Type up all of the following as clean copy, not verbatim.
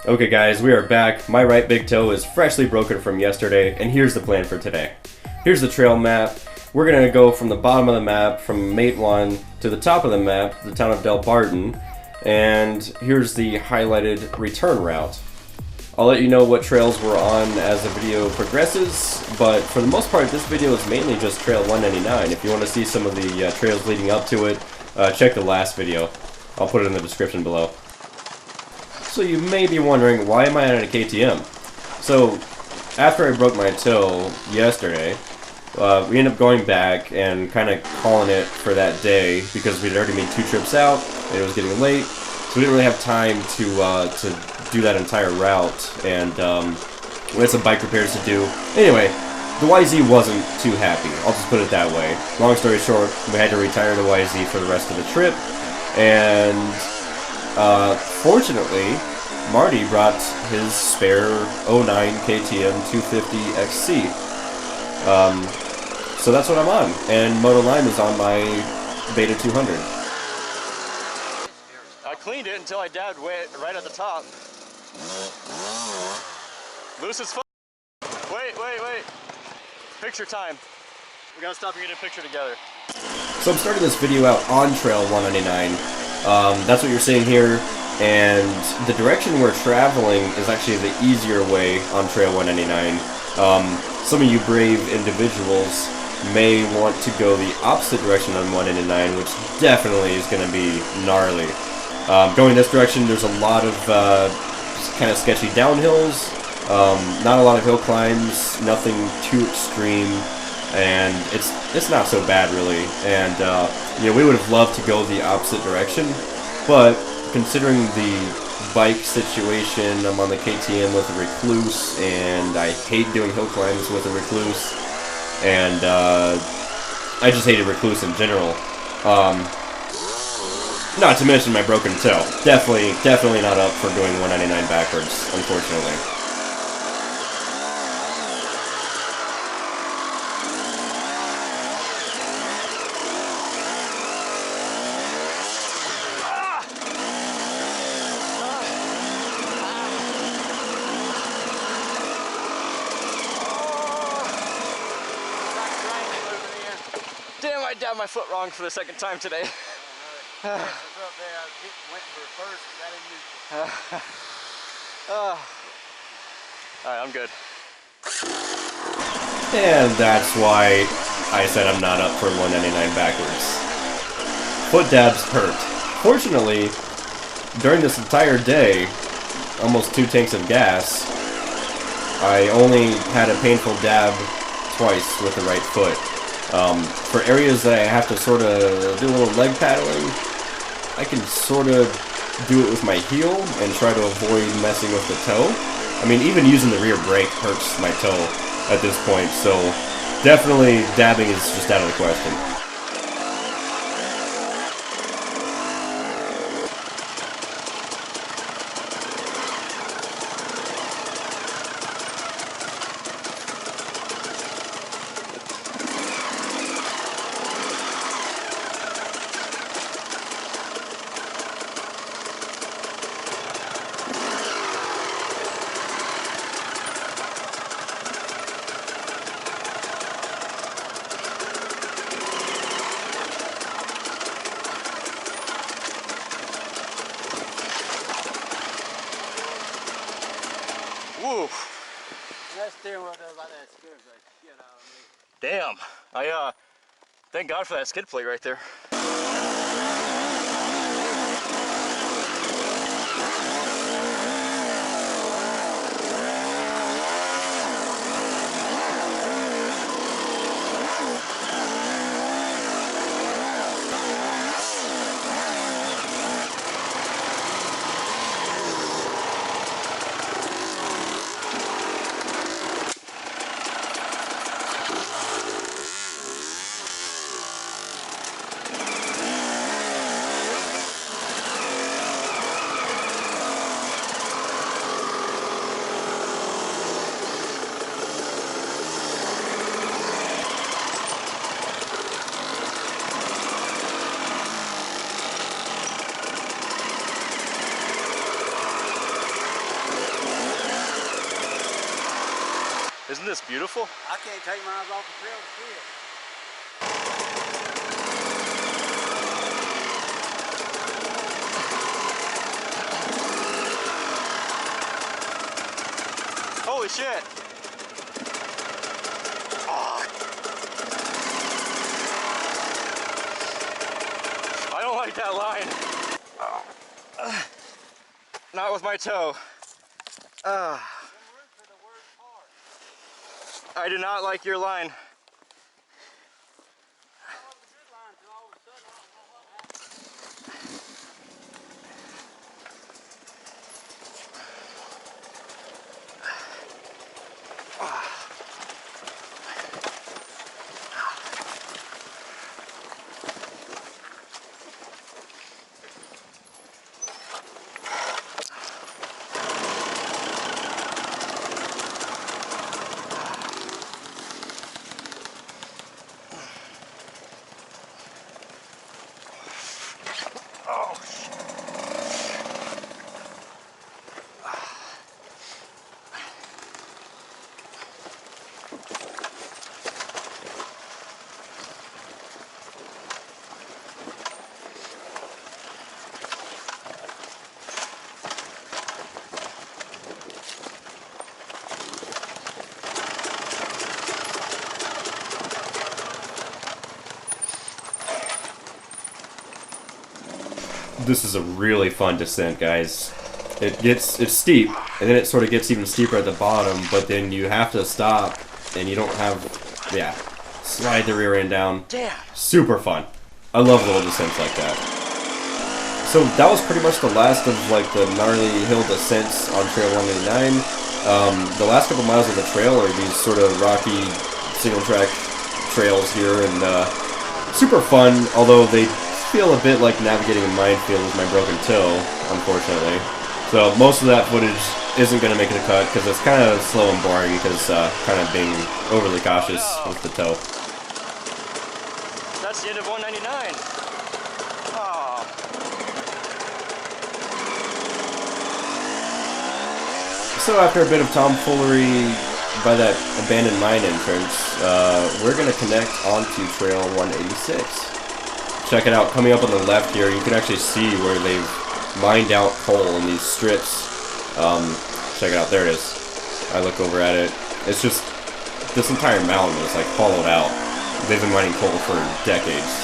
Okay guys, we are back. My right big toe is freshly broken from yesterday, and here's the plan for today. Here's the trail map. We're gonna go from the bottom of the map, from Matewan, to the top of the map, the town of Del Barton, and here's the highlighted return route. I'll let you know what trails we're on as the video progresses, but for the most part this video is mainly just Trail 199. If you want to see some of the trails leading up to it, check the last video. I'll put it in the description below. So you may be wondering, why am I on a KTM? So, after I broke my toe yesterday, we ended up going back and kind of calling it for that day because we'd already made 2 trips out and it was getting late, so we didn't really have time to do that entire route, and we had some bike repairs to do. Anyway, the YZ wasn't too happy, I'll just put it that way. Long story short, we had to retire the YZ for the rest of the trip, and fortunately, Marty brought his spare 09 KTM 250 XC. So that's what I'm on, and Moto Lime is on my Beta 200. I cleaned it until I dabbed right at the top. Loose as fuck. Wait. Picture time. We gotta stop and get a picture together. So I'm starting this video out on Trail 199. That's what you're seeing here, and the direction we're traveling is actually the easier way on Trail 199. Some of you brave individuals may want to go the opposite direction on 199, which definitely is going to be gnarly. Going this direction, there's a lot of kind of sketchy downhills, not a lot of hill climbs, nothing too extreme, and it's not so bad really. And you know, we would have loved to go the opposite direction, but considering the bike situation, I'm on the KTM with a Recluse, and I hate doing hill climbs with a Recluse, and I just hated Recluse in general. Not to mention my broken toe. Definitely not up for doing 199 backwards, unfortunately. Damn, I dabbed my foot wrong for the second time today. Alright, I'm good. And that's why I said I'm not up for 199 backwards. Foot dabs hurt. Fortunately, during this entire day, almost 2 tanks of gas, I only had a painful dab twice with the right foot. For areas that I have to sort of do a little leg paddling, I can sort of do it with my heel and try to avoid messing with the toe. I mean, even using the rear brake hurts my toe at this point, so definitely dabbing is just out of the question. Woo. That steering wheel does like that scares the shit out of me. Damn. Thank God for that skid plate right there. beautiful. I can't take my eyes off the trail to see it. Holy shit! Oh. I don't like that line. Not with my toe. I do not like your line. This is a really fun descent, guys. It's steep, and then it sort of gets even steeper at the bottom, but then you have to stop, and you don't have, slide the rear end down. Damn. Super fun. I love little descents like that. So that was pretty much the last of like the gnarly hill descents on Trail 189. The last couple miles of the trail are these sort of rocky single track trails here, and super fun, although they feel a bit like navigating a minefield with my broken toe, unfortunately. So most of that footage isn't going to make it a cut because it's kind of slow and boring because kind of being overly cautious with the toe. That's the end of 199. Oh. So after a bit of tomfoolery by that abandoned mine entrance, we're going to connect onto Trail 186. Check it out, coming up on the left here, you can actually see where they've mined out coal in these strips. Check it out, there it is. I look over at it. It's just, this entire mountain is like hollowed out. They've been mining coal for decades.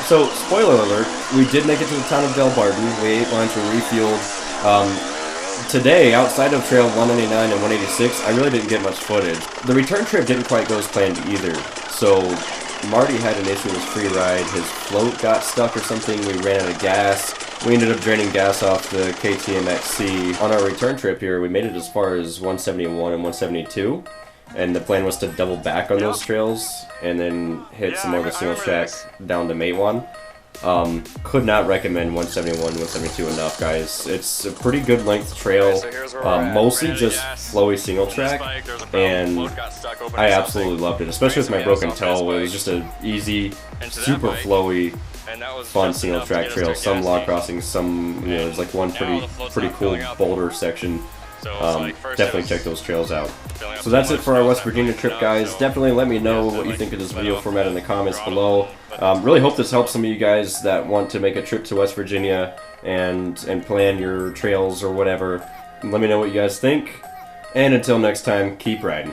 So, spoiler alert, we did make it to the town of Del Barton. We ate lunch, we refueled. Today, outside of Trail 199 and 186, I really didn't get much footage. The return trip didn't quite go as planned either. So, Marty had an issue with his free ride. His float got stuck or something. We ran out of gas. We ended up draining gas off the KTM-XC. On our return trip here, we made it as far as 171 and 172. And the plan was to double back on those trails and then hit some more of a single track down to Matewan. Could not recommend 171 and 172 enough, guys. It's a pretty good length trail, mostly just flowy single track, and I absolutely loved it, especially with my broken toe. It was just an easy, super flowy, fun single track trail. Some log crossings, some, there's like one pretty cool boulder section. definitely check those trails out. So that's it for our West Virginia trip, guys. Definitely let me know what you think of this video format in the comments below. Really hope this helps some of you guys that want to make a trip to West Virginia and plan your trails or whatever. Let me know what you guys think. And until next time, keep riding.